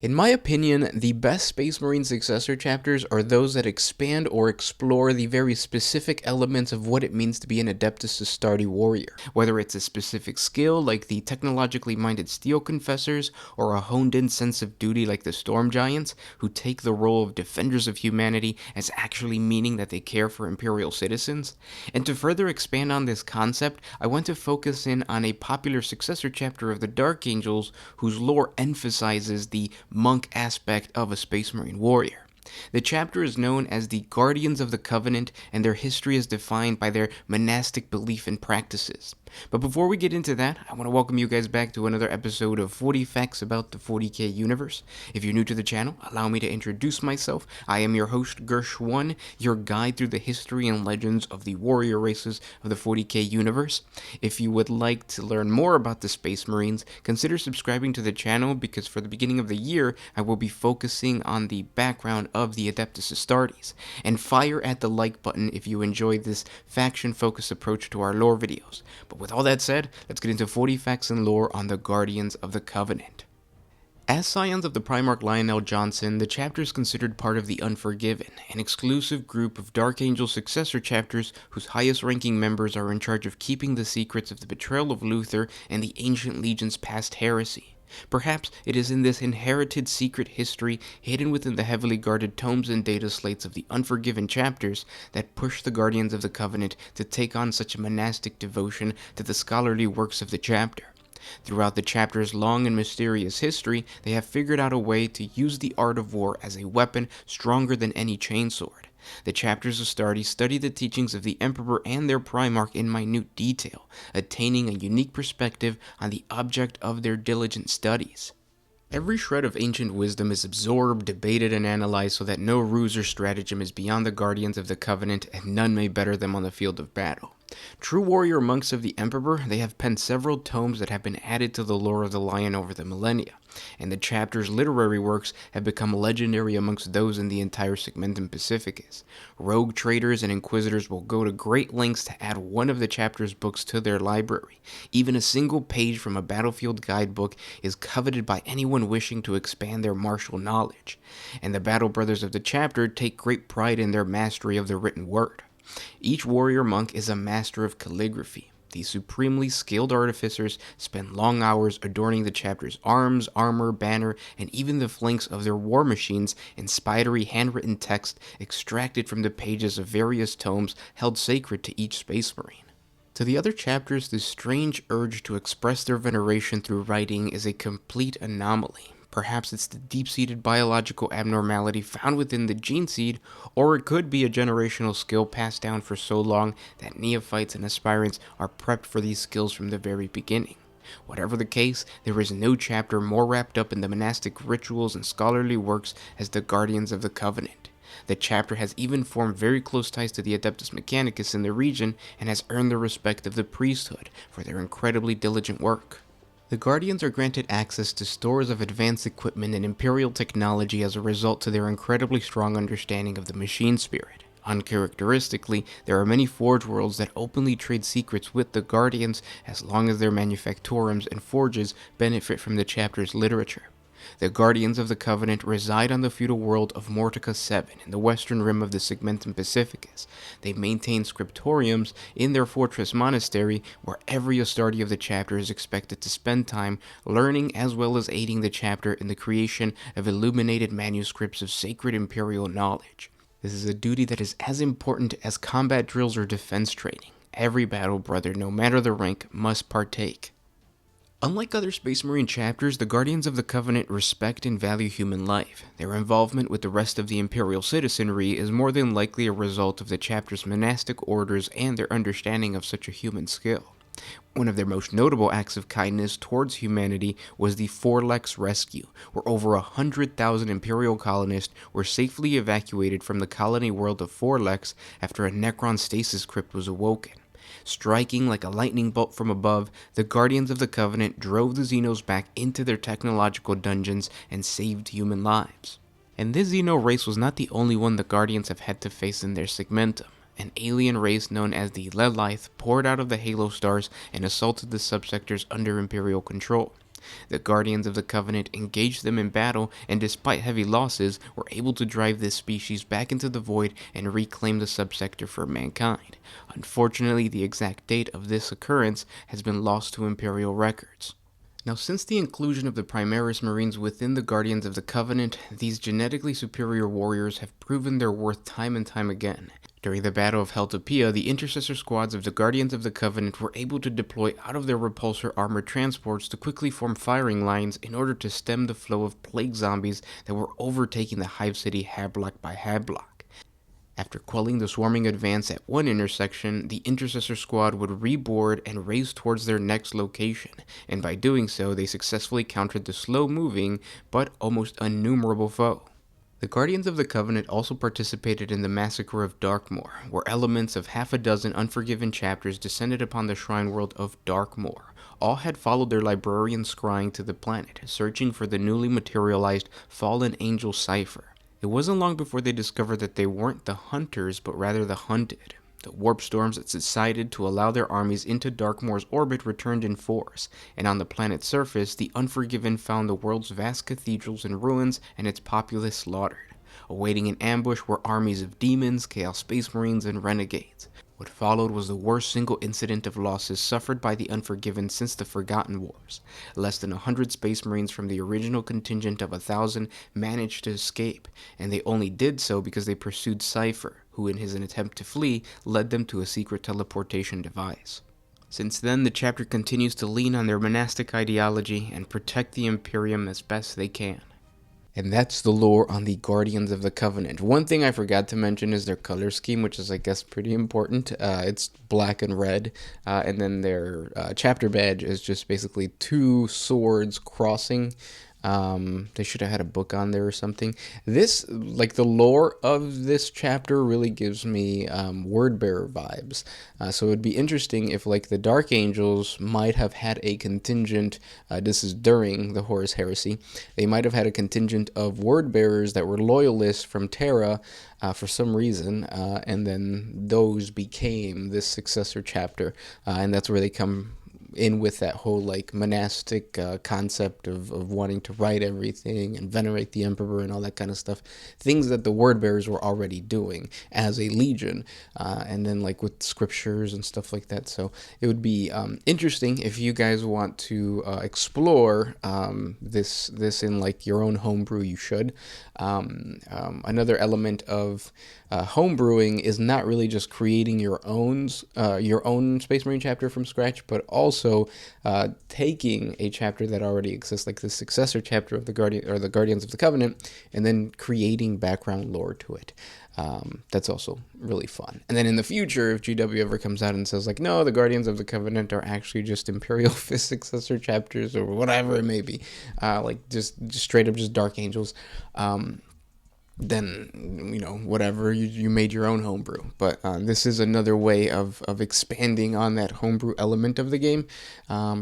In my opinion, the best Space Marine successor chapters are those that expand or explore the very specific elements of what it means to be an Adeptus Astartes warrior. Whether it's a specific skill like the technologically minded Steel Confessors, or a honed-in sense of duty like the Storm Giants, who take the role of defenders of humanity as actually meaning that they care for Imperial citizens. And to further expand on this concept, I want to focus in on a popular successor chapter of the Dark Angels whose lore emphasizes the monk aspect of a Space Marine warrior. The chapter is known as the Guardians of the Covenant, and their history is defined by their monastic belief and practices. But before we get into that, I want to welcome you guys back to another episode of 40 Facts About the 40K Universe. If you're new to the channel, allow me to introduce myself. I am your host, Gersh1, your guide through the history and legends of the warrior races of the 40K Universe. If you would like to learn more about the Space Marines, consider subscribing to the channel, because for the beginning of the year, I will be focusing on the background of the Adeptus Astartes. And fire at the like button if you enjoy this faction-focused approach to our lore videos. But with all that said, let's get into 40 facts and lore on the Guardians of the Covenant. As scions of the Primarch Lionel Johnson, the chapter is considered part of the Unforgiven, an exclusive group of Dark Angel successor chapters whose highest-ranking members are in charge of keeping the secrets of the betrayal of Luther and the Ancient Legion's past heresy. Perhaps it is in this inherited secret history hidden within the heavily guarded tomes and data slates of the Unforgiven chapters that push the Guardians of the Covenant to take on such a monastic devotion to the scholarly works of the chapter. Throughout the chapter's long and mysterious history, they have figured out a way to use the art of war as a weapon stronger than any chainsword. The chapters Astartes study the teachings of the Emperor and their Primarch in minute detail, attaining a unique perspective on the object of their diligent studies. Every shred of ancient wisdom is absorbed, debated, and analyzed so that no ruse or stratagem is beyond the Guardians of the Covenant, and none may better them on the field of battle. True warrior monks of the Emperor, they have penned several tomes that have been added to the lore of the Lion over the millennia, and the chapter's literary works have become legendary amongst those in the entire Segmentum Pacificus. Rogue traders and inquisitors will go to great lengths to add one of the chapter's books to their library. Even a single page from a battlefield guidebook is coveted by anyone wishing to expand their martial knowledge, and the Battle Brothers of the chapter take great pride in their mastery of the written word. Each warrior monk is a master of calligraphy. These supremely skilled artificers spend long hours adorning the chapter's arms, armor, banner, and even the flanks of their war machines in spidery handwritten text extracted from the pages of various tomes held sacred to each Space Marine. To the other chapters, this strange urge to express their veneration through writing is a complete anomaly. Perhaps it's the deep-seated biological abnormality found within the gene seed, or it could be a generational skill passed down for so long that neophytes and aspirants are prepped for these skills from the very beginning. Whatever the case, there is no chapter more wrapped up in the monastic rituals and scholarly works as the Guardians of the Covenant. The chapter has even formed very close ties to the Adeptus Mechanicus in the region and has earned the respect of the priesthood for their incredibly diligent work. The Guardians are granted access to stores of advanced equipment and imperial technology as a result to their incredibly strong understanding of the machine spirit. Uncharacteristically, there are many forge worlds that openly trade secrets with the Guardians as long as their manufactorums and forges benefit from the chapter's literature. The Guardians of the Covenant reside on the feudal world of Mortica 7 in the western rim of the Segmentum Pacificus. They maintain scriptoriums in their fortress monastery, where every Astarte of the chapter is expected to spend time learning as well as aiding the chapter in the creation of illuminated manuscripts of sacred imperial knowledge. This is a duty that is as important as combat drills or defense training. Every battle brother, no matter the rank, must partake. Unlike other Space Marine chapters, the Guardians of the Covenant respect and value human life. Their involvement with the rest of the Imperial citizenry is more than likely a result of the chapter's monastic orders and their understanding of such a human skill. One of their most notable acts of kindness towards humanity was the Forlex rescue, where over 100,000 Imperial colonists were safely evacuated from the colony world of Forlex after a Necron stasis crypt was awoken. Striking like a lightning bolt from above, the Guardians of the Covenant drove the Xenos back into their technological dungeons and saved human lives. And this Xeno race was not the only one the Guardians have had to face in their Segmentum. An alien race known as the ledlite poured out of the Halo stars and assaulted the subsectors under Imperial control. The Guardians of the Covenant engaged them in battle, and despite heavy losses, were able to drive this species back into the void and reclaim the subsector for mankind. Unfortunately, the exact date of this occurrence has been lost to Imperial records. Now, since the inclusion of the Primaris Marines within the Guardians of the Covenant, these genetically superior warriors have proven their worth time and time again. During the Battle of Heltopia, the intercessor squads of the Guardians of the Covenant were able to deploy out of their repulsor armored transports to quickly form firing lines in order to stem the flow of plague zombies that were overtaking the Hive City Hablock by Hablock. After quelling the swarming advance at one intersection, the intercessor squad would reboard and race towards their next location, and by doing so, they successfully countered the slow-moving but almost innumerable foe. The Guardians of the Covenant also participated in the massacre of Darkmoor, where elements of half a dozen Unforgiven chapters descended upon the shrine world of Darkmoor. All had followed their librarian scrying to the planet, searching for the newly materialized fallen angel cipher. It wasn't long before they discovered that they weren't the hunters, but rather the hunted. The warp storms that subsided to allow their armies into Darkmoor's orbit returned in force, and on the planet's surface, the Unforgiven found the world's vast cathedrals in ruins and its populace slaughtered. Awaiting an ambush were armies of demons, Chaos Space Marines, and renegades. What followed was the worst single incident of losses suffered by the Unforgiven since the Forgotten Wars. Less than 100 Space Marines from the original contingent of 1,000 managed to escape, and they only did so because they pursued Cypher, who in his attempt to flee, led them to a secret teleportation device. Since then, the chapter continues to lean on their monastic ideology and protect the Imperium as best they can. And that's the lore on the Guardians of the Covenant. One thing I forgot to mention is their color scheme, which is, I guess, pretty important. It's black and red, and then their chapter badge is just basically two swords crossing. They should have had a book on there or something. This, like, the lore of this chapter really gives me Wordbearer vibes. So it would be interesting if, like, the Dark Angels might have had a contingent, this is during the Horus Heresy, they might have had a contingent of Wordbearers that were loyalists from Terra for some reason, and then those became this successor chapter, and that's where they come in with that whole like monastic concept of wanting to write everything and venerate the emperor and all that kind of stuff, things that the word bearers were already doing as a legion, and then like with scriptures and stuff like that. So it would be interesting if you guys want to explore this in like your own homebrew. You should. Another element of homebrewing is not really just creating your own Space Marine chapter from scratch, but also taking a chapter that already exists, like the successor chapter of the Guardians of the Covenant, and then creating background lore to it. That's also really fun. And then in the future, if GW ever comes out and says like, no, the Guardians of the Covenant are actually just Imperial Fist successor chapters or whatever it may be, like just straight up just Dark Angels, then, you know, whatever, you made your own homebrew. But this is another way of expanding on that homebrew element of the game,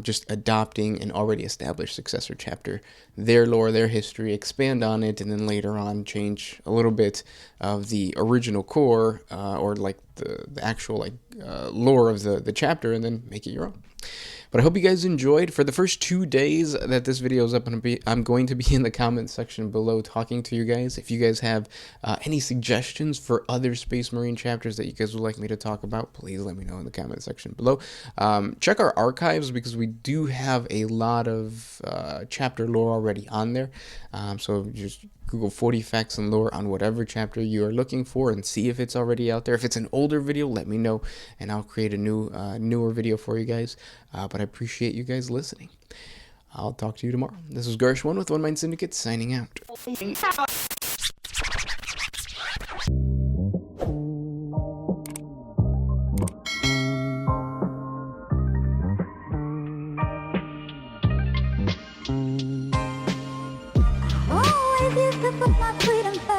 just adopting an already established successor chapter, their lore, their history, expand on it, and then later on change a little bit of the original core, or like the actual like lore of the chapter, and then make it your own. But I hope you guys enjoyed. For the first 2 days that this video is up, I'm going to be in the comment section below talking to you guys. If you guys have any suggestions for other Space Marine chapters that you guys would like me to talk about, please let me know in the comment section below. Check our archives, because we do have a lot of chapter lore already on there. So just Google 40 facts and lore on whatever chapter you are looking for and see if it's already out there. If it's an older video, let me know, and I'll create a newer video for you guys. But I appreciate you guys listening. I'll talk to you tomorrow. This is Gersh1 with One Mind Syndicate, signing out. Always used to put my freedom first.